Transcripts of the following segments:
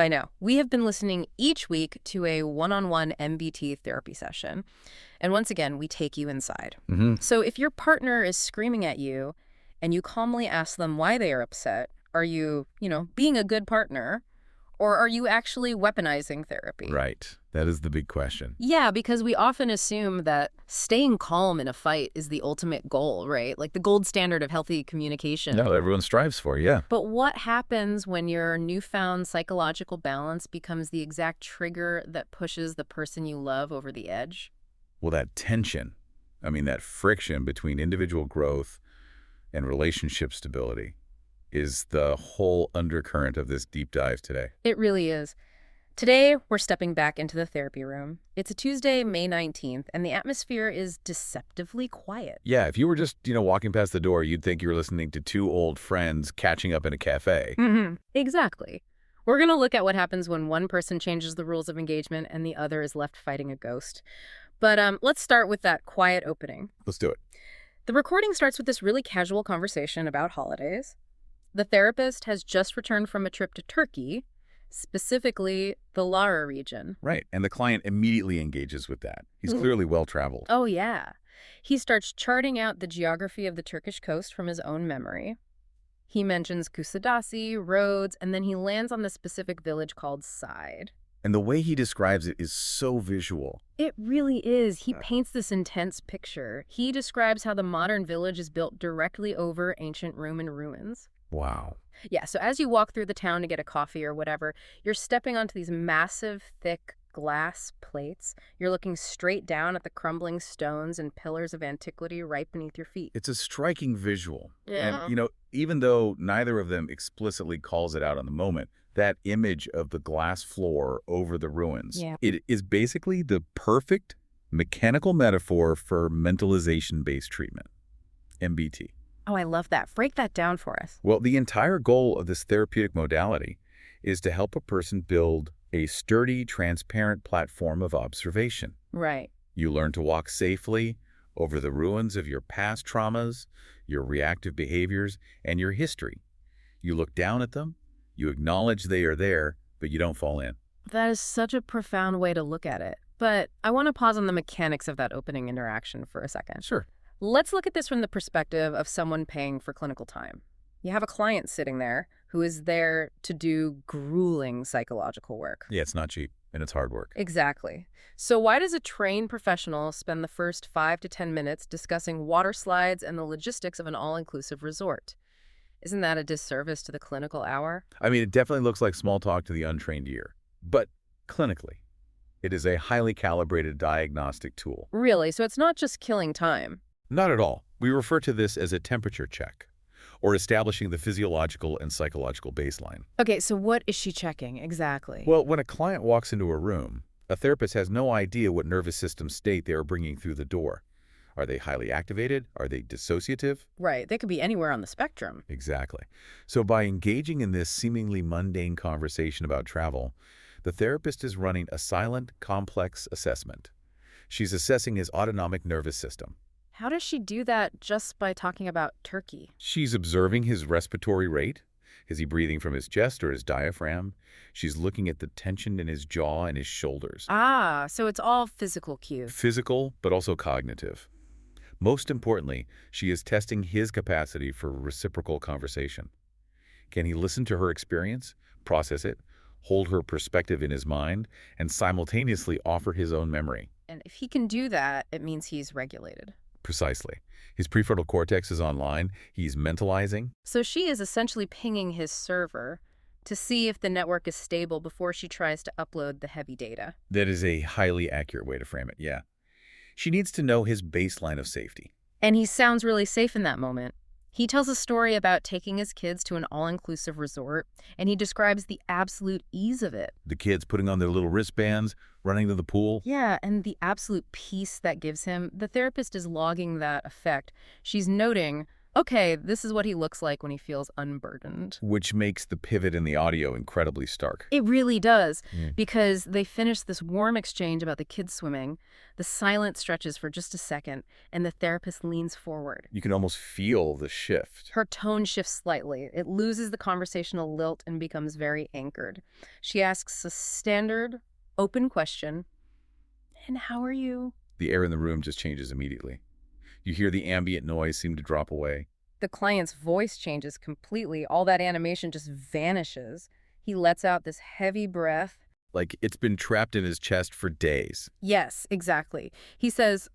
I know. We have been listening each week to a one-on-one MBT therapy session. And once again, we take you inside. So if your partner is screaming at you and you calmly ask them why they are upset, are you, being a good partner? Or are you actually weaponizing therapy? Right. That is the big question. Yeah, because we often assume that staying calm in a fight is the ultimate goal, right? Like the gold standard of healthy communication. No, everyone strives for, yeah. But what happens when your newfound psychological balance becomes the exact trigger that pushes the person you love over the edge? Well, that tension, that friction between individual growth and relationship stability is the whole undercurrent of this deep dive today. It really is. Today, we're stepping back into the therapy room. It's a Tuesday, May 19th, and the atmosphere is deceptively quiet. Yeah, if you were just, walking past the door, you'd think you were listening to two old friends catching up in a cafe. Exactly. We're going to look at what happens when one person changes the rules of engagement and the other is left fighting a ghost. But let's start with that quiet opening. Let's do it. The recording starts with this really casual conversation about holidays. The therapist has just returned from a trip to Turkey, specifically the Lara region. Right, and the client immediately engages with that. He's clearly well-traveled. Oh, yeah. He starts charting out the geography of the Turkish coast from his own memory. He mentions Kusadasi, roads, and then he lands on the specific village called Side. And the way he describes it is so visual. It really is. He paints this intense picture. He describes how the modern village is built directly over ancient Roman ruins. Wow. Yeah, so as you walk through the town to get a coffee or whatever, you're stepping onto these massive, thick glass plates. You're looking straight down at the crumbling stones and pillars of antiquity right beneath your feet. It's a striking visual. Yeah. And, even though neither of them explicitly calls it out on the moment, that image of the glass floor over the ruins, it is basically the perfect mechanical metaphor for mentalization-based treatment, MBT. Oh, I love that. Break that down for us. Well, the entire goal of this therapeutic modality is to help a person build a sturdy, transparent platform of observation. Right. You learn to walk safely over the ruins of your past traumas, your reactive behaviors, and your history. You look down at them, you acknowledge they are there, but you don't fall in. That is such a profound way to look at it. But I want to pause on the mechanics of that opening interaction for a second. Sure. Let's look at this from the perspective of someone paying for clinical time. You have a client sitting there who is there to do grueling psychological work. Yeah, it's not cheap, and it's hard work. Exactly. So why does a trained professional spend the first 5 to 10 minutes discussing water slides and the logistics of an all-inclusive resort? Isn't that a disservice to the clinical hour? It definitely looks like small talk to the untrained ear. But clinically, it is a highly calibrated diagnostic tool. Really? So it's not just killing time? Not at all. We refer to this as a temperature check, or establishing the physiological and psychological baseline. Okay, so what is she checking exactly? Well, when a client walks into a room, a therapist has no idea what nervous system state they are bringing through the door. Are they highly activated? Are they dissociative? Right, they could be anywhere on the spectrum. Exactly. So by engaging in this seemingly mundane conversation about travel, the therapist is running a silent, complex assessment. She's assessing his autonomic nervous system. How does she do that just by talking about Turkey? She's observing his respiratory rate. Is he breathing from his chest or his diaphragm? She's looking at the tension in his jaw and his shoulders. Ah, so it's all physical cues. Physical, but also cognitive. Most importantly, she is testing his capacity for reciprocal conversation. Can he listen to her experience, process it, hold her perspective in his mind, and simultaneously offer his own memory? And if he can do that, it means he's regulated. Precisely. His prefrontal cortex is online. He's mentalizing. So she is essentially pinging his server to see if the network is stable before she tries to upload the heavy data. That is a highly accurate way to frame it, yeah. She needs to know his baseline of safety. And he sounds really safe in that moment. He tells a story about taking his kids to an all-inclusive resort, and he describes the absolute ease of it. The kids putting on their little wristbands, running to the pool. Yeah, and the absolute peace that gives him. The therapist is logging that effect. She's noting Okay, this is what he looks like when he feels unburdened. Which makes the pivot in the audio incredibly stark. It really does, Yeah. because they finish this warm exchange about the kids swimming. The silence stretches for just a second, and the therapist leans forward. You can almost feel the shift. Her tone shifts slightly. It loses the conversational lilt and becomes very anchored. She asks a standard, open question. And how are you? The air in the room just changes immediately. You hear the ambient noise seem to drop away. The client's voice changes completely. All that animation just vanishes. He lets out this heavy breath. Like it's been trapped in his chest for days. Yes, exactly. He says,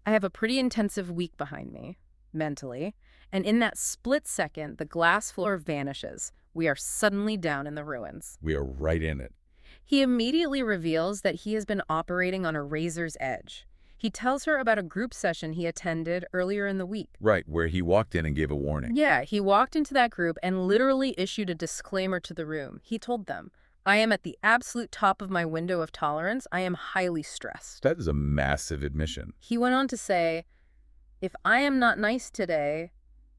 I have a pretty intensive week behind me, mentally. And in that split second, the glass floor vanishes. We are suddenly down in the ruins. We are right in it. He immediately reveals that he has been operating on a razor's edge. He tells her about a group session he attended earlier in the week. Right, where he walked in and gave a warning. Yeah, he walked into that group and literally issued a disclaimer to the room. He told them, I am at the absolute top of my window of tolerance. I am highly stressed. That is a massive admission. He went on to say, if I am not nice today,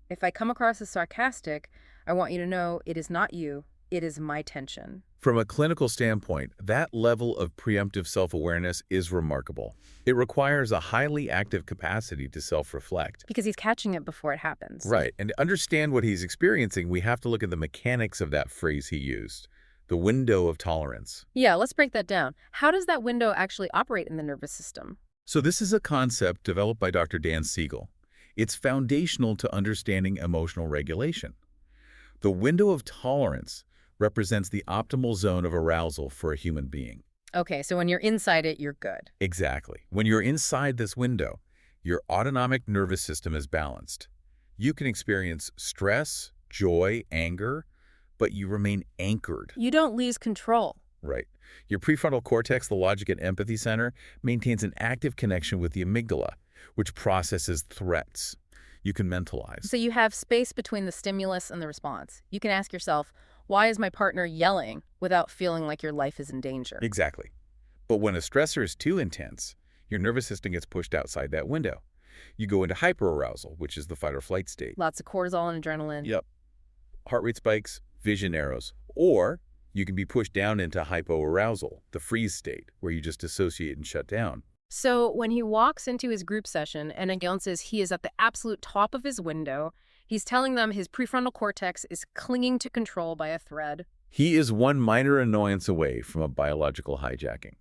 if I come across as sarcastic, I want you to know it is not you. It is my tension. From a clinical standpoint, that level of preemptive self-awareness is remarkable. It requires a highly active capacity to self-reflect. Because he's catching it before it happens. Right, and to understand what he's experiencing, we have to look at the mechanics of that phrase he used, the window of tolerance. Yeah, let's break that down. How does that window actually operate in the nervous system? So this is a concept developed by Dr. Dan Siegel. It's foundational to understanding emotional regulation. The window of tolerance represents the optimal zone of arousal for a human being. Okay, so when you're inside it, you're good. Exactly. When you're inside this window, your autonomic nervous system is balanced. You can experience stress, joy, anger, but you remain anchored. You don't lose control. Right. Your prefrontal cortex, the logic and empathy center, maintains an active connection with the amygdala, which processes threats. You can mentalize. So you have space between the stimulus and the response. You can ask yourself, why is my partner yelling, without feeling like your life is in danger? Exactly. But when a stressor is too intense, your nervous system gets pushed outside that window. You go into hyperarousal, which is the fight or flight state. Lots of cortisol and adrenaline. Yep. Heart rate spikes, vision narrows. Or you can be pushed down into hypoarousal, the freeze state, where you just dissociate and shut down. So when he walks into his group session and announces he is at the absolute top of his window, he's telling them his prefrontal cortex is clinging to control by a thread. He is one minor annoyance away from a biological hijacking.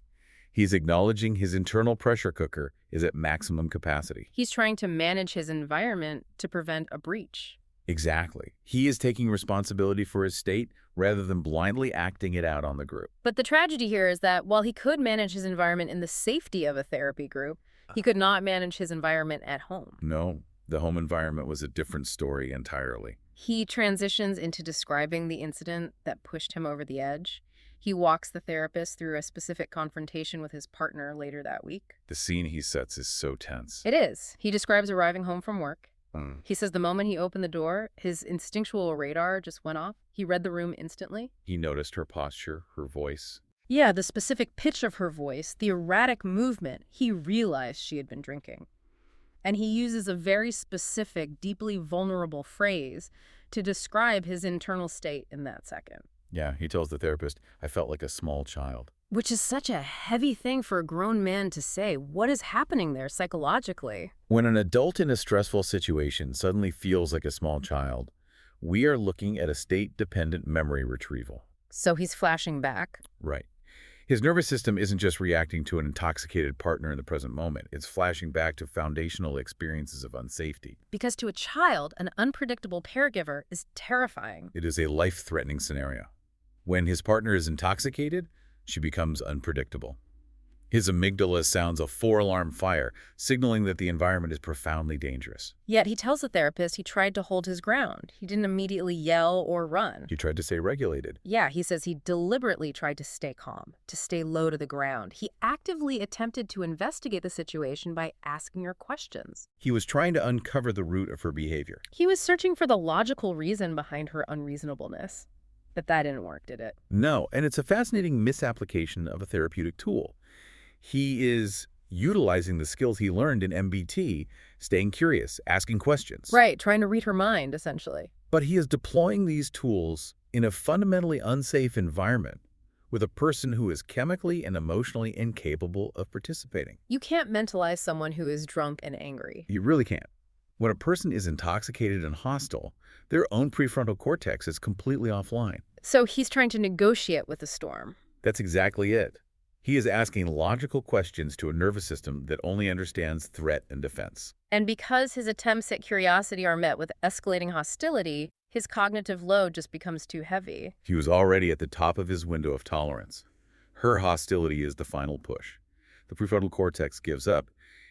He's acknowledging his internal pressure cooker is at maximum capacity. He's trying to manage his environment to prevent a breach. Exactly. He is taking responsibility for his state rather than blindly acting it out on the group. But the tragedy here is that while he could manage his environment in the safety of a therapy group, he could not manage his environment at home. No, the home environment was a different story entirely. He transitions into describing the incident that pushed him over the edge. He walks the therapist through a specific confrontation with his partner later that week. The scene he sets is so tense. It is. He describes arriving home from work. Mm. He says the moment he opened the door, his instinctual radar just went off. He read the room instantly. He noticed her posture, her voice. Yeah, the specific pitch of her voice, the erratic movement. He realized she had been drinking. And he uses a very specific, deeply vulnerable phrase to describe his internal state in that second. Yeah, he tells the therapist, I felt like a small child. Which is such a heavy thing for a grown man to say. What is happening there psychologically? When an adult in a stressful situation suddenly feels like a small child, we are looking at a state-dependent memory retrieval. So he's flashing back. Right. His nervous system isn't just reacting to an intoxicated partner in the present moment. It's flashing back to foundational experiences of unsafety. Because to a child, an unpredictable caregiver is terrifying. It is a life-threatening scenario. When his partner is intoxicated, she becomes unpredictable. His amygdala sounds a 4-alarm fire, signaling that the environment is profoundly dangerous. Yet he tells the therapist he tried to hold his ground. He didn't immediately yell or run. He tried to stay regulated. Yeah, he says he deliberately tried to stay calm, to stay low to the ground. He actively attempted to investigate the situation by asking her questions. He was trying to uncover the root of her behavior. He was searching for the logical reason behind her unreasonableness. But that didn't work, did it? No, and it's a fascinating misapplication of a therapeutic tool. He is utilizing the skills he learned in MBT, staying curious, asking questions. Right, trying to read her mind, essentially. But he is deploying these tools in a fundamentally unsafe environment with a person who is chemically and emotionally incapable of participating. You can't mentalize someone who is drunk and angry. You really can't. When a person is intoxicated and hostile, their own prefrontal cortex is completely offline. So he's trying to negotiate with the storm. That's exactly it. He is asking logical questions to a nervous system that only understands threat and defense. And because his attempts at curiosity are met with escalating hostility, his cognitive load just becomes too heavy. He was already at the top of his window of tolerance. Her hostility is the final push. The prefrontal cortex gives up,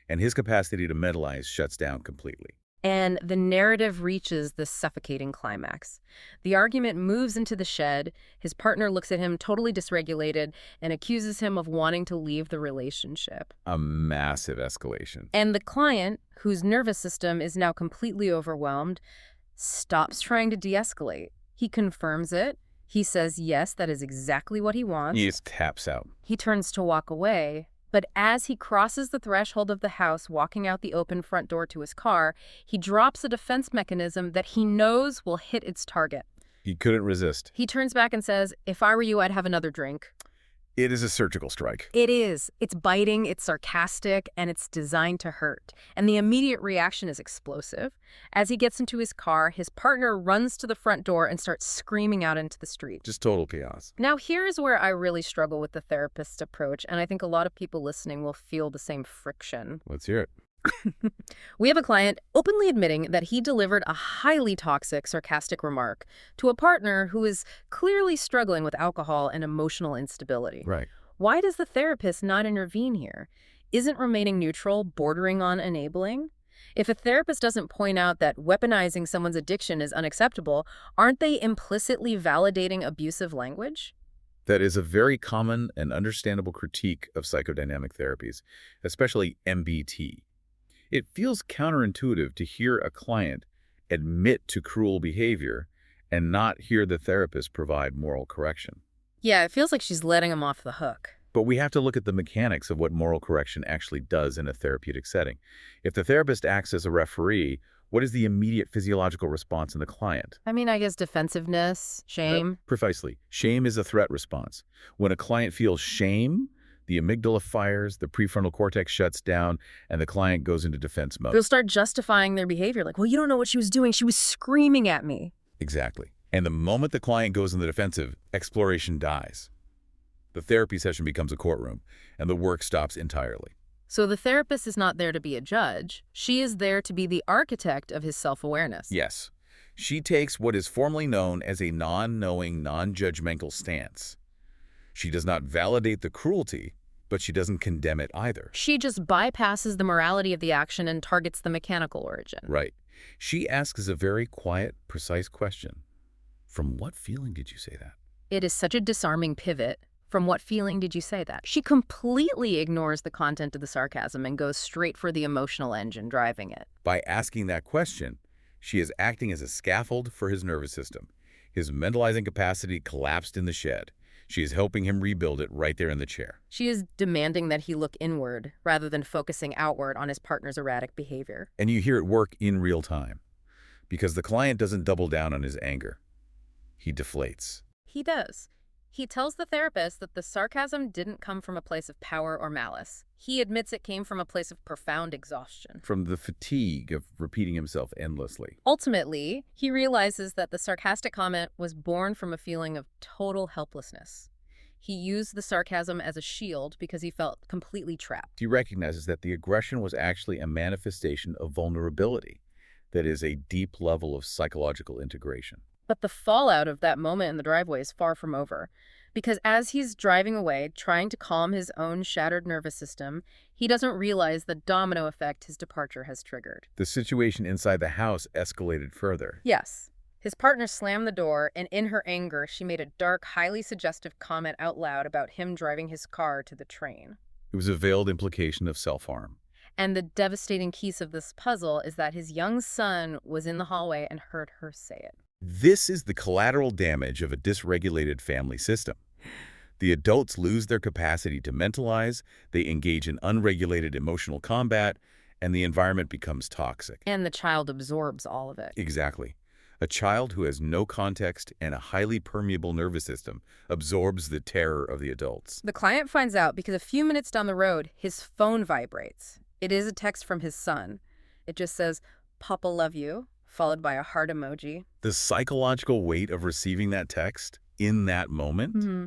and his capacity to mentalize shuts down completely. And the narrative reaches the suffocating climax. The argument moves into the shed. His partner looks at him totally dysregulated and accuses him of wanting to leave the relationship. A massive escalation. And the client, whose nervous system is now completely overwhelmed, stops trying to de-escalate. He confirms it. He says, yes, that is exactly what he wants. He just taps out. He turns to walk away. But as he crosses the threshold of the house, walking out the open front door to his car, he drops a defense mechanism that he knows will hit its target. He couldn't resist. He turns back and says, if I were you, I'd have another drink. It is a surgical strike. It is. It's biting, it's sarcastic, and it's designed to hurt. And the immediate reaction is explosive. As he gets into his car, his partner runs to the front door and starts screaming out into the street. Just total chaos. Now, here's where I really struggle with the therapist's approach, and I think a lot of people listening will feel the same friction. Let's hear it. We have a client openly admitting that he delivered a highly toxic, sarcastic remark to a partner who is clearly struggling with alcohol and emotional instability. Right. Why does the therapist not intervene here? Isn't remaining neutral bordering on enabling? If a therapist doesn't point out that weaponizing someone's addiction is unacceptable, aren't they implicitly validating abusive language? That is a very common and understandable critique of psychodynamic therapies, especially MBT. It feels counterintuitive to hear a client admit to cruel behavior and not hear the therapist provide moral correction. Yeah, it feels like she's letting him off the hook. But we have to look at the mechanics of what moral correction actually does in a therapeutic setting. If the therapist acts as a referee, what is the immediate physiological response in the client? I mean, I guess defensiveness, shame. Precisely. Shame is a threat response. When a client feels shame, the amygdala fires, the prefrontal cortex shuts down, and the client goes into defense mode. They'll start justifying their behavior, like, well, you don't know what she was doing. She was screaming at me. Exactly. And the moment the client goes in the defensive, exploration dies. The therapy session becomes a courtroom, and the work stops entirely. So the therapist is not there to be a judge. She is there to be the architect of his self-awareness. Yes. She takes what is formally known as a non-knowing, non-judgmental stance. She does not validate the cruelty, but she doesn't condemn it either. She just bypasses the morality of the action and targets the mechanical origin. Right. She asks a very quiet, precise question. From what feeling did you say that? It is such a disarming pivot. From what feeling did you say that? She completely ignores the content of the sarcasm and goes straight for the emotional engine driving it. By asking that question, she is acting as a scaffold for his nervous system. His mentalizing capacity collapsed in the shed. She is helping him rebuild it right there in the chair. She is demanding that he look inward rather than focusing outward on his partner's erratic behavior. And you hear it work in real time. Because the client doesn't double down on his anger. He deflates. He does. He tells the therapist that the sarcasm didn't come from a place of power or malice. He admits it came from a place of profound exhaustion. From the fatigue of repeating himself endlessly. Ultimately, he realizes that the sarcastic comment was born from a feeling of total helplessness. He used the sarcasm as a shield because he felt completely trapped. He recognizes that the aggression was actually a manifestation of vulnerability. That is a deep level of psychological integration. But the fallout of that moment in the driveway is far from over. Because as he's driving away, trying to calm his own shattered nervous system, he doesn't realize the domino effect his departure has triggered. The situation inside the house escalated further. Yes. His partner slammed the door, and in her anger, she made a dark, highly suggestive comment out loud about him driving his car to the train. It was a veiled implication of self-harm. And the devastating piece of this puzzle is that his young son was in the hallway and heard her say it. This is the collateral damage of a dysregulated family system. The adults lose their capacity to mentalize, they engage in unregulated emotional combat, and the environment becomes toxic. And the child absorbs all of it. Exactly. A child who has no context and a highly permeable nervous system absorbs the terror of the adults. The client finds out because a few minutes down the road, his phone vibrates. It is a text from his son. It just says, "Papa, love you," followed by a heart emoji. The psychological weight of receiving that text in that moment, Mm-hmm.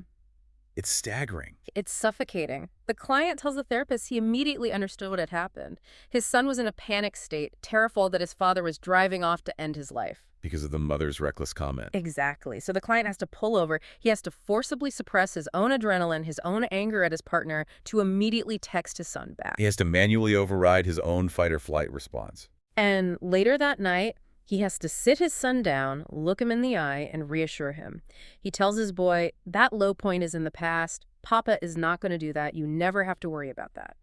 it's staggering. It's suffocating. The client tells the therapist he immediately understood what had happened. His son was in a panic state, terrified that his father was driving off to end his life. Because of the mother's reckless comment. Exactly. So the client has to pull over. He has to forcibly suppress his own adrenaline, his own anger at his partner, to immediately text his son back. He has to manually override his own fight-or-flight response. And later that night, he has to sit his son down, look him in the eye, and reassure him. He tells his boy, "That low point is in the past. Papa is not going to do that. You never have to worry about that."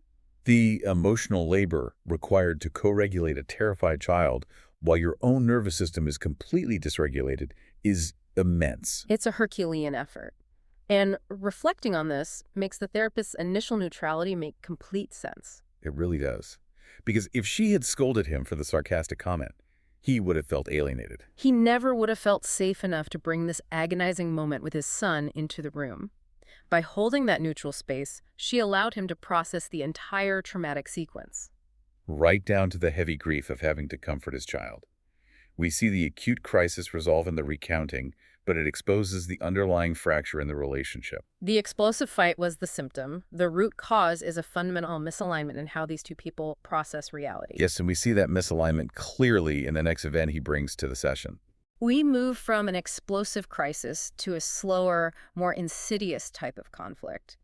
The emotional labor required to co-regulate a terrified child while your own nervous system is completely dysregulated is immense. It's a Herculean effort. And reflecting on this makes the therapist's initial neutrality make complete sense. It really does. Because if she had scolded him for the sarcastic comment, he would have felt alienated. He never would have felt safe enough to bring this agonizing moment with his son into the room. By holding that neutral space, she allowed him to process the entire traumatic sequence. Right down to the heavy grief of having to comfort his child. We see the acute crisis resolve in the recounting, but it exposes the underlying fracture in the relationship. The explosive fight was the symptom. The root cause is a fundamental misalignment in how these two people process reality. Yes, and we see that misalignment clearly in the next event he brings to the session. We move from an explosive crisis to a slower, more insidious type of conflict.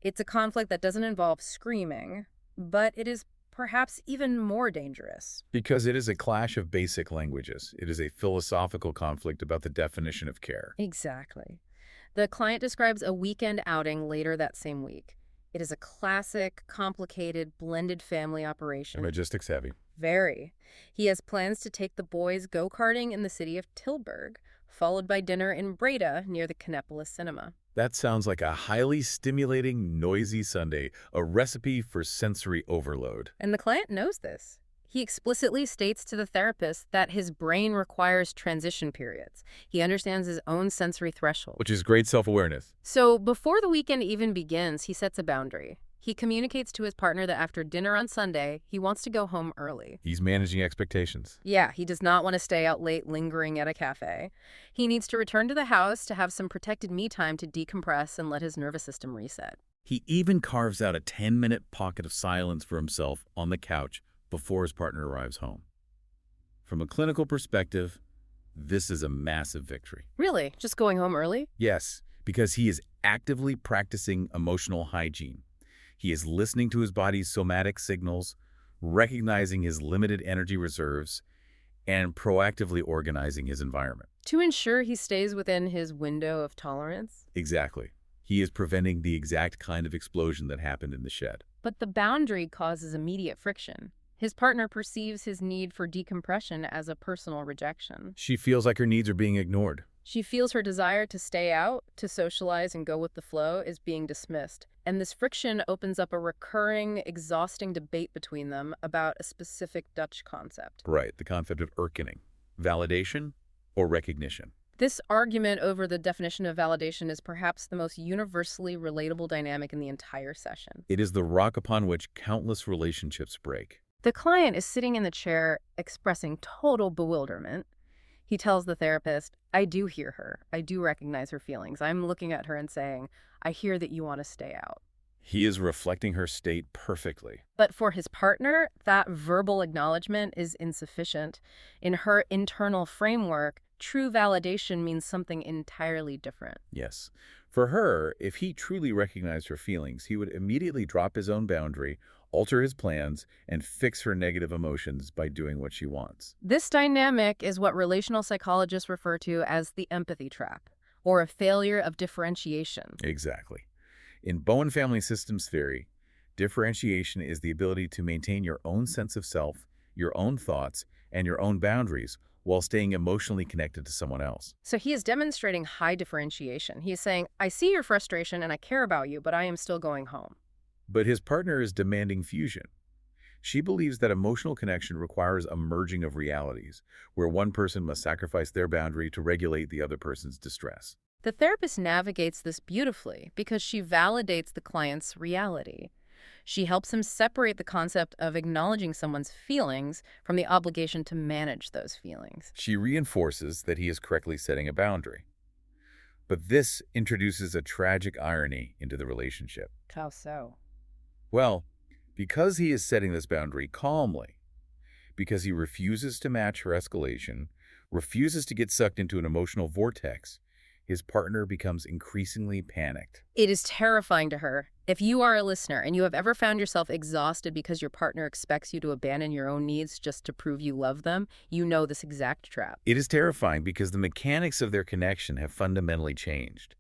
It's a conflict that doesn't involve screaming, but it is perhaps even more dangerous. Because it is a clash of basic languages. It is a philosophical conflict about the definition of care. Exactly. The client describes a weekend outing later that same week. It is a classic, complicated, blended family operation. Logistics heavy. Very. He has plans to take the boys go-karting in the city of Tilburg, followed by dinner in Breda near the Kanepolis Cinema. That sounds like a highly stimulating, noisy Sunday, a recipe for sensory overload. And the client knows this. He explicitly states to the therapist that his brain requires transition periods. He understands his own sensory threshold. Which is great self-awareness. So before the weekend even begins, he sets a boundary. He communicates to his partner that after dinner on Sunday, he wants to go home early. He's managing expectations. Yeah, he does not want to stay out late lingering at a cafe. He needs to return to the house to have some protected me time to decompress and let his nervous system reset. He even carves out a 10-minute pocket of silence for himself on the couch before his partner arrives home. From a clinical perspective, this is a massive victory. Really? Just going home early? Yes, because he is actively practicing emotional hygiene. He is listening to his body's somatic signals, recognizing his limited energy reserves, and proactively organizing his environment. To ensure he stays within his window of tolerance? Exactly. He is preventing the exact kind of explosion that happened in the shed. But the boundary causes immediate friction. His partner perceives his need for decompression as a personal rejection. She feels like her needs are being ignored. She feels her desire to stay out, to socialize and go with the flow is being dismissed. And this friction opens up a recurring, exhausting debate between them about a specific Dutch concept. Right, the concept of erkenning. Validation or recognition. This argument over the definition of validation is perhaps the most universally relatable dynamic in the entire session. It is the rock upon which countless relationships break. The client is sitting in the chair expressing total bewilderment. He tells the therapist, "I do hear her. I do recognize her feelings. I'm looking at her and saying, I hear that you want to stay out." He is reflecting her state perfectly. But for his partner, that verbal acknowledgement is insufficient. In her internal framework, true validation means something entirely different. Yes. For her, if he truly recognized her feelings, he would immediately drop his own boundary, alter his plans, and fix her negative emotions by doing what she wants. This dynamic is what relational psychologists refer to as the empathy trap, or a failure of differentiation. Exactly. In Bowen family systems theory, differentiation is the ability to maintain your own sense of self, your own thoughts, and your own boundaries, while staying emotionally connected to someone else. So he is demonstrating high differentiation. He is saying, I see your frustration and I care about you, but I am still going home. But his partner is demanding fusion. She believes that emotional connection requires a merging of realities, where one person must sacrifice their boundary to regulate the other person's distress. The therapist navigates this beautifully because she validates the client's reality. She helps him separate the concept of acknowledging someone's feelings from the obligation to manage those feelings. She reinforces that he is correctly setting a boundary. But this introduces a tragic irony into the relationship. How so? Well, because he is setting this boundary calmly, because he refuses to match her escalation, refuses to get sucked into an emotional vortex, his partner becomes increasingly panicked. It is terrifying to her. If you are a listener and you have ever found yourself exhausted because your partner expects you to abandon your own needs just to prove you love them, you know this exact trap. It is terrifying because the mechanics of their connection have fundamentally changed.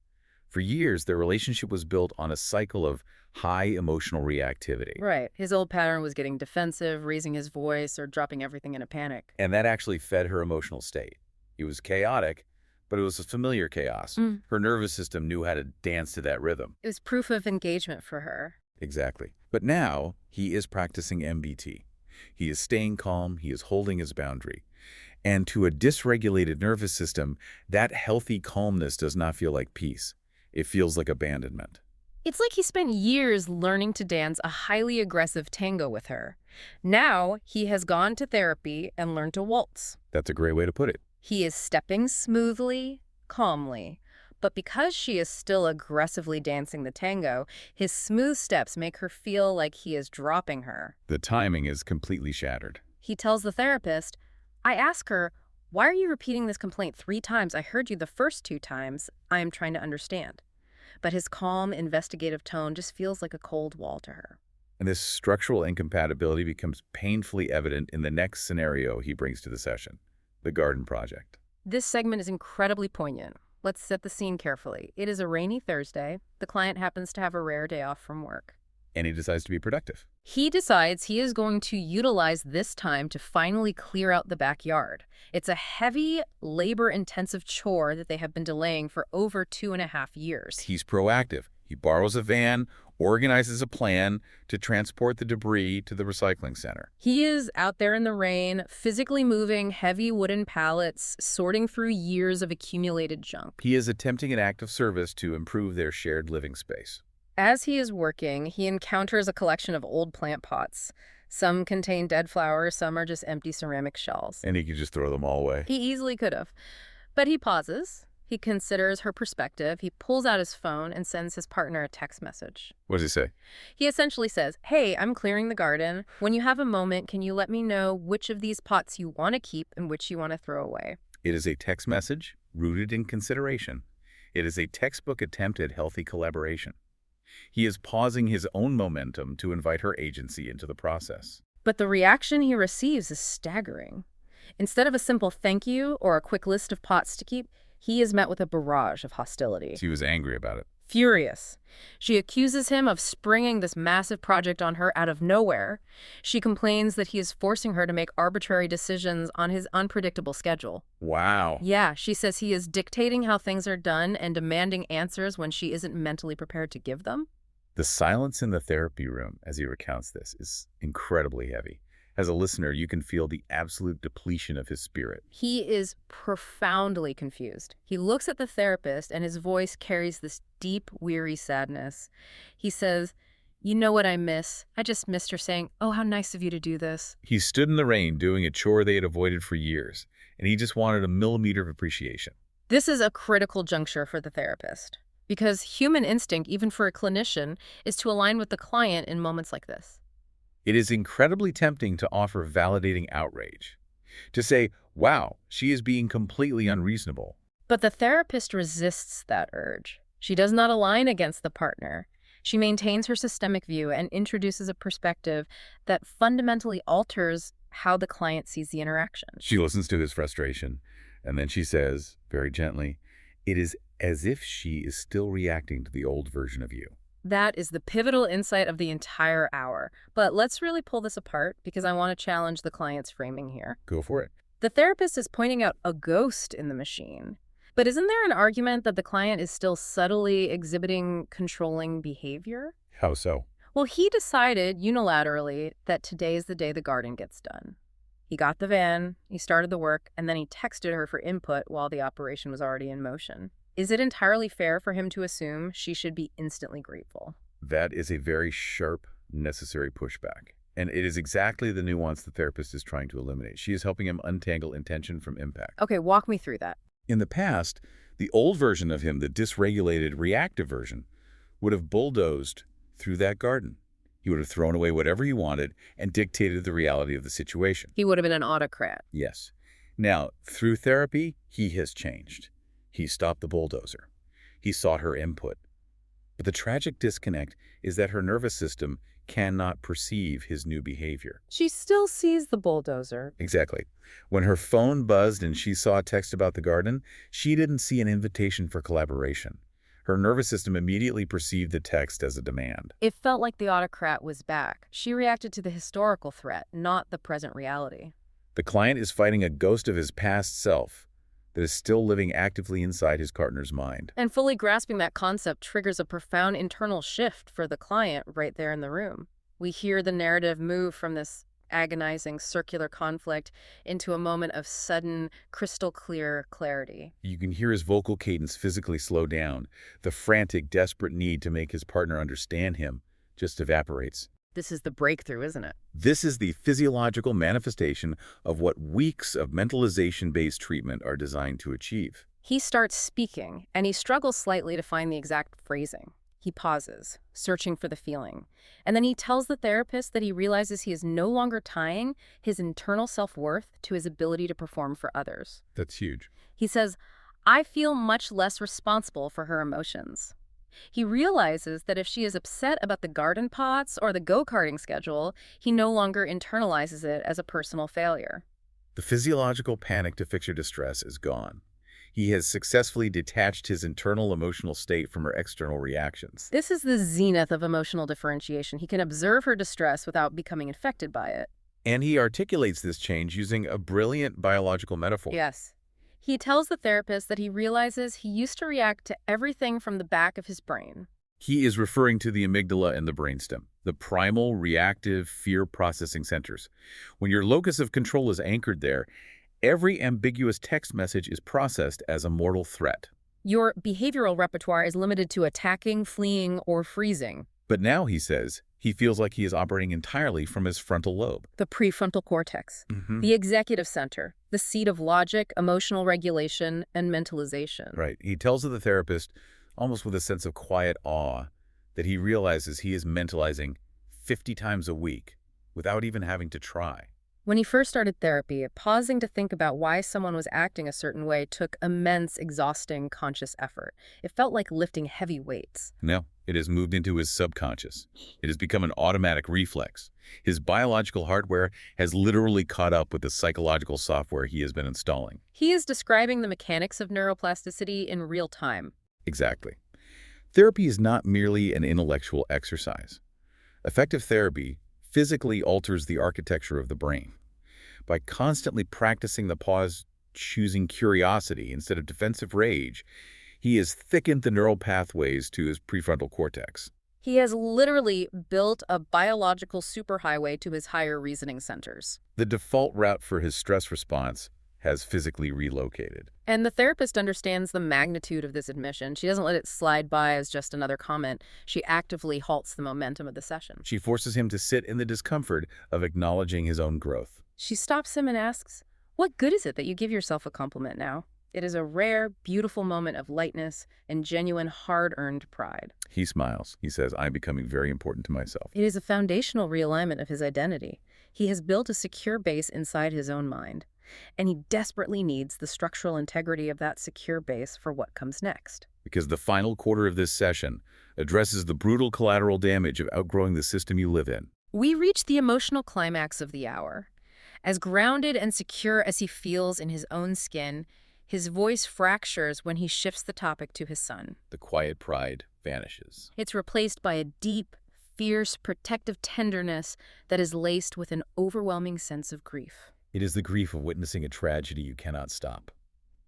For years, their relationship was built on a cycle of high emotional reactivity. Right. His old pattern was getting defensive, raising his voice, or dropping everything in a panic. And that actually fed her emotional state. It was chaotic, but it was a familiar chaos. Her nervous system knew how to dance to that rhythm. It was proof of engagement for her. Exactly. But now, he is practicing MBT. He is staying calm, he is holding his boundary. And to a dysregulated nervous system, that healthy calmness does not feel like peace. It feels like abandonment. It's like he spent years learning to dance a highly aggressive tango with her. Now, he has gone to therapy and learned to waltz. That's a great way to put it. He is stepping smoothly, calmly. But because she is still aggressively dancing the tango, his smooth steps make her feel like he is dropping her. The timing is completely shattered. He tells the therapist, I ask her, why are you repeating this complaint 3 times? I heard you the first 2 times. I am trying to understand. But his calm, investigative tone just feels like a cold wall to her. And this structural incompatibility becomes painfully evident in the next scenario he brings to the session, the garden project. This segment is incredibly poignant. Let's set the scene carefully. It is a rainy Thursday. The client happens to have a rare day off from work. And he decides to be productive. He decides he is going to utilize this time to finally clear out the backyard. It's a heavy, labor-intensive chore that they have been delaying for over 2.5 years. He's proactive. He borrows a van, organizes a plan to transport the debris to the recycling center. He is out there in the rain, physically moving heavy wooden pallets, sorting through years of accumulated junk. He is attempting an act of service to improve their shared living space. As he is working, he encounters a collection of old plant pots. Some contain dead flowers, some are just empty ceramic shells. And he could just throw them all away. He easily could have. But he pauses. He considers her perspective. He pulls out his phone and sends his partner a text message. What does he say? He essentially says, hey, I'm clearing the garden. When you have a moment, can you let me know which of these pots you want to keep and which you want to throw away? It is a text message rooted in consideration. It is a textbook attempt at healthy collaboration. He is pausing his own momentum to invite her agency into the process. But the reaction he receives is staggering. Instead of a simple thank you or a quick list of pots to keep, he is met with a barrage of hostility. She was angry about it. Furious. She accuses him of springing this massive project on her out of nowhere. She complains that he is forcing her to make arbitrary decisions on his unpredictable schedule. Wow. Yeah, she says he is dictating how things are done and demanding answers when she isn't mentally prepared to give them. The silence in the therapy room as he recounts this is incredibly heavy. As a listener, you can feel the absolute depletion of his spirit. He is profoundly confused. He looks at the therapist and his voice carries this deep, weary sadness. He says, you know what I miss? I just missed her saying, oh, how nice of you to do this. He stood in the rain doing a chore they had avoided for years, and he just wanted a millimeter of appreciation. This is a critical juncture for the therapist, because human instinct, even for a clinician, is to align with the client in moments like this. It is incredibly tempting to offer validating outrage, to say, wow, she is being completely unreasonable. But the therapist resists that urge. She does not align against the partner. She maintains her systemic view and introduces a perspective that fundamentally alters how the client sees the interaction. She listens to his frustration, and then she says, very gently, it is as if she is still reacting to the old version of you. That is the pivotal insight of the entire hour. But let's really pull this apart because I want to challenge the client's framing here. Go for it. The therapist is pointing out a ghost in the machine. But isn't there an argument that the client is still subtly exhibiting controlling behavior? How so? Well, he decided unilaterally that today is the day the garden gets done. He got the van, he started the work, and then he texted her for input while the operation was already in motion. Is it entirely fair for him to assume she should be instantly grateful? That is a very sharp, necessary pushback. And it is exactly the nuance the therapist is trying to eliminate. She is helping him untangle intention from impact. Okay, walk me through that. In the past, the old version of him, the dysregulated, reactive version, would have bulldozed through that garden. He would have thrown away whatever he wanted and dictated the reality of the situation. He would have been an autocrat. Yes. Now, through therapy, he has changed. He stopped the bulldozer. He sought her input. But the tragic disconnect is that her nervous system cannot perceive his new behavior. She still sees the bulldozer. Exactly. When her phone buzzed and she saw a text about the garden, she didn't see an invitation for collaboration. Her nervous system immediately perceived the text as a demand. It felt like the autocrat was back. She reacted to the historical threat, not the present reality. The client is fighting a ghost of his past self that is still living actively inside his partner's mind. And fully grasping that concept triggers a profound internal shift for the client right there in the room. We hear the narrative move from this agonizing circular conflict into a moment of sudden, crystal clear clarity. You can hear his vocal cadence physically slow down. The frantic, desperate need to make his partner understand him just evaporates. This is the breakthrough, isn't it? This is the physiological manifestation of what weeks of mentalization-based treatment are designed to achieve. He starts speaking, and he struggles slightly to find the exact phrasing. He pauses, searching for the feeling. And then he tells the therapist that he realizes he is no longer tying his internal self-worth to his ability to perform for others. That's huge. He says, I feel much less responsible for her emotions. He realizes that if she is upset about the garden pots or the go-karting schedule, he no longer internalizes it as a personal failure. The physiological panic to fix her distress is gone. He has successfully detached his internal emotional state from her external reactions. This is the zenith of emotional differentiation. He can observe her distress without becoming infected by it. And he articulates this change using a brilliant biological metaphor. Yes. He tells the therapist that he realizes he used to react to everything from the back of his brain. He is referring to the amygdala and the brainstem, the primal, reactive, fear-processing centers. When your locus of control is anchored there, every ambiguous text message is processed as a mortal threat. Your behavioral repertoire is limited to attacking, fleeing, or freezing. But now, he says, he feels like he is operating entirely from his frontal lobe. The prefrontal cortex, the executive center, the seat of logic, emotional regulation, and mentalization. Right. He tells the therapist, almost with a sense of quiet awe, that he realizes he is mentalizing 50 times a week without even having to try. When he first started therapy, pausing to think about why someone was acting a certain way took immense, exhausting, conscious effort. It felt like lifting heavy weights. No, it has moved into his subconscious. It has become an automatic reflex. His biological hardware has literally caught up with the psychological software he has been installing. He is describing the mechanics of neuroplasticity in real time. Exactly. Therapy is not merely an intellectual exercise. Effective therapy physically alters the architecture of the brain. By constantly practicing the pause, choosing curiosity instead of defensive rage, he has thickened the neural pathways to his prefrontal cortex. He has literally built a biological superhighway to his higher reasoning centers. The default route for his stress response has physically relocated. And the therapist understands the magnitude of this admission. She doesn't let it slide by as just another comment. She actively halts the momentum of the session. She forces him to sit in the discomfort of acknowledging his own growth. She stops him and asks, "What good is it that you give yourself a compliment now?" It is a rare, beautiful moment of lightness and genuine, hard-earned pride. He smiles. He says, I'm becoming very important to myself. It is a foundational realignment of his identity. He has built a secure base inside his own mind, and he desperately needs the structural integrity of that secure base for what comes next. Because the final quarter of this session addresses the brutal collateral damage of outgrowing the system you live in. We reach the emotional climax of the hour. As grounded and secure as he feels in his own skin, his voice fractures when he shifts the topic to his son. The quiet pride vanishes. It's replaced by a deep, fierce, protective tenderness that is laced with an overwhelming sense of grief. It is the grief of witnessing a tragedy you cannot stop.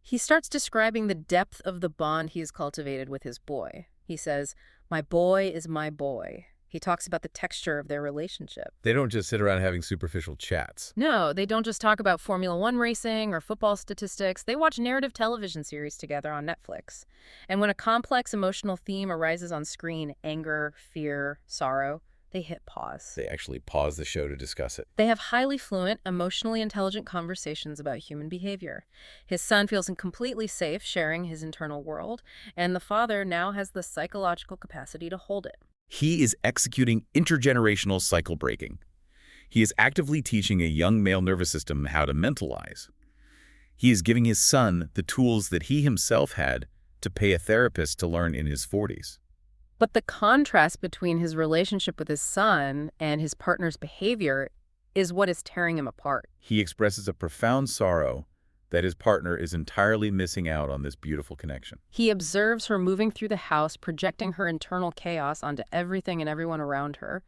He starts describing the depth of the bond he has cultivated with his boy. He says, "My boy is my boy." He talks about the texture of their relationship. They don't just sit around having superficial chats. No, they don't just talk about Formula One racing or football statistics. They watch narrative television series together on Netflix. And when a complex emotional theme arises on screen, anger, fear, sorrow, they hit pause. They actually pause the show to discuss it. They have highly fluent, emotionally intelligent conversations about human behavior. His son feels completely safe sharing his internal world, and the father now has the psychological capacity to hold it. He is executing intergenerational cycle breaking. He is actively teaching a young male nervous system how to mentalize. He is giving his son the tools that he himself had to pay a therapist to learn in his 40s. But the contrast between his relationship with his son and his partner's behavior is what is tearing him apart. He expresses a profound sorrow that his partner is entirely missing out on this beautiful connection. He observes her moving through the house, projecting her internal chaos onto everything and everyone around her.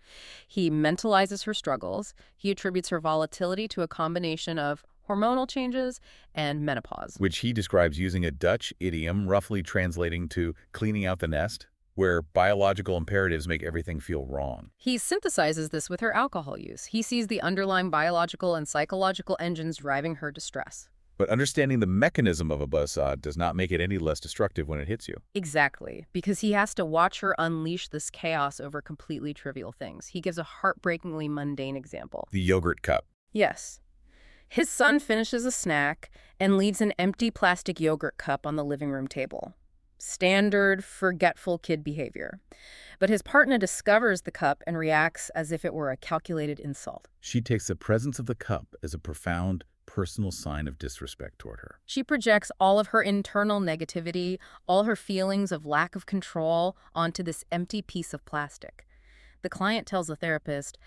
He mentalizes her struggles. He attributes her volatility to a combination of hormonal changes and menopause, Which he describes using a Dutch idiom roughly translating to cleaning out the nest, where biological imperatives make everything feel wrong. He synthesizes this with her alcohol use. He sees the underlying biological and psychological engines driving her distress. But understanding the mechanism of a buzzsaw does not make it any less destructive when it hits you. Exactly, because he has to watch her unleash this chaos over completely trivial things. He gives a heartbreakingly mundane example. The yogurt cup. Yes. His son finishes a snack and leaves an empty plastic yogurt cup on the living room table. Standard, forgetful kid behavior. But his partner discovers the cup and reacts as if it were a calculated insult. She takes the presence of the cup as a profound, personal sign of disrespect toward her. She projects all of her internal negativity, all her feelings of lack of control onto this empty piece of plastic. The client tells the therapist,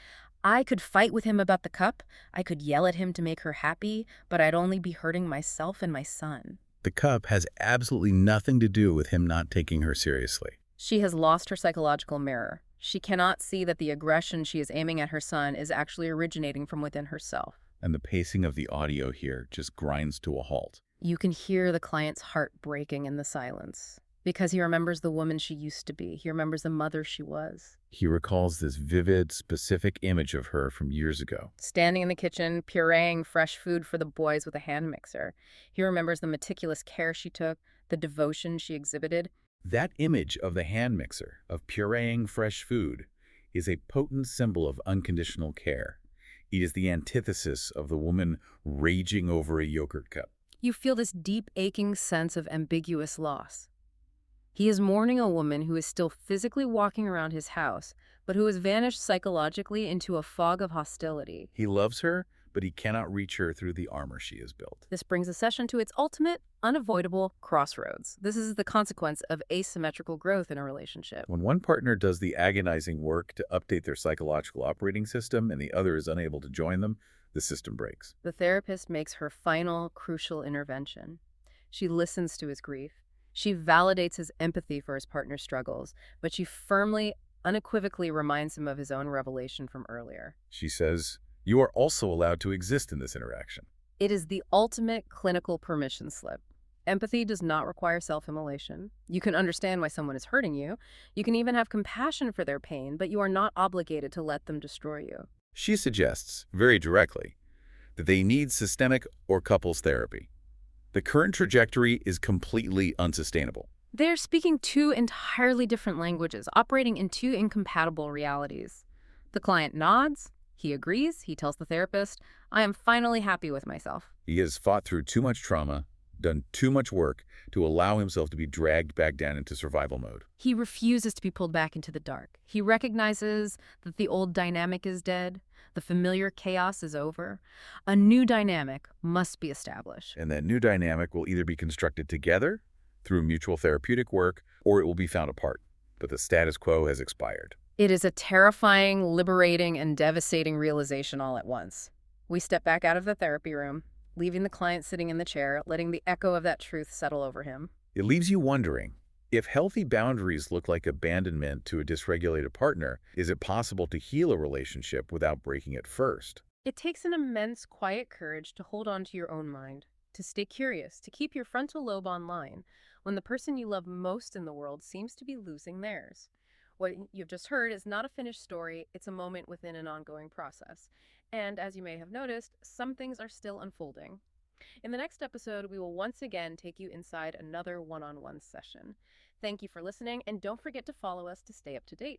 "I could fight with him about the cup, I could yell at him to make her happy, but I'd only be hurting myself and my son." The cup has absolutely nothing to do with him not taking her seriously. She has lost her psychological mirror. She cannot see that the aggression she is aiming at her son is actually originating from within herself. And the pacing of the audio here just grinds to a halt. You can hear the client's heart breaking in the silence, because he remembers the woman she used to be. He remembers the mother she was. He recalls this vivid, specific image of her from years ago. Standing in the kitchen, pureeing fresh food for the boys with a hand mixer. He remembers the meticulous care she took, the devotion she exhibited. That image of the hand mixer, of pureeing fresh food, is a potent symbol of unconditional care. It is the antithesis of the woman raging over a yogurt cup. You feel this deep, aching sense of ambiguous loss. He is mourning a woman who is still physically walking around his house, but who has vanished psychologically into a fog of hostility. He loves her, but he cannot reach her through the armor she has built. This brings the session to its ultimate, unavoidable crossroads. This is the consequence of asymmetrical growth in a relationship. When one partner does the agonizing work to update their psychological operating system and the other is unable to join them, the system breaks. The therapist makes her final, crucial intervention. She listens to his grief. She validates his empathy for his partner's struggles, but she firmly, unequivocally reminds him of his own revelation from earlier. She says, "You are also allowed to exist in this interaction." It is the ultimate clinical permission slip. Empathy does not require self-immolation. You can understand why someone is hurting you. You can even have compassion for their pain, but you are not obligated to let them destroy you. She suggests, very directly, that they need systemic or couples therapy. The current trajectory is completely unsustainable. They're speaking two entirely different languages, operating in two incompatible realities. The client nods. He agrees. He tells the therapist, "I am finally happy with myself." He has fought through too much trauma, done too much work to allow himself to be dragged back down into survival mode. He refuses to be pulled back into the dark. He recognizes that the old dynamic is dead. The familiar chaos is over. A new dynamic must be established. And that new dynamic will either be constructed together through mutual therapeutic work, or it will be found apart. But the status quo has expired. It is a terrifying, liberating, and devastating realization all at once. We step back out of the therapy room, leaving the client sitting in the chair, letting the echo of that truth settle over him. It leaves you wondering, if healthy boundaries look like abandonment to a dysregulated partner, is it possible to heal a relationship without breaking it first? It takes an immense quiet courage to hold on to your own mind, to stay curious, to keep your frontal lobe online when the person you love most in the world seems to be losing theirs. What you've just heard is not a finished story, it's a moment within an ongoing process. And as you may have noticed, some things are still unfolding. In the next episode, we will once again take you inside another one-on-one session. Thank you for listening, and don't forget to follow us to stay up to date.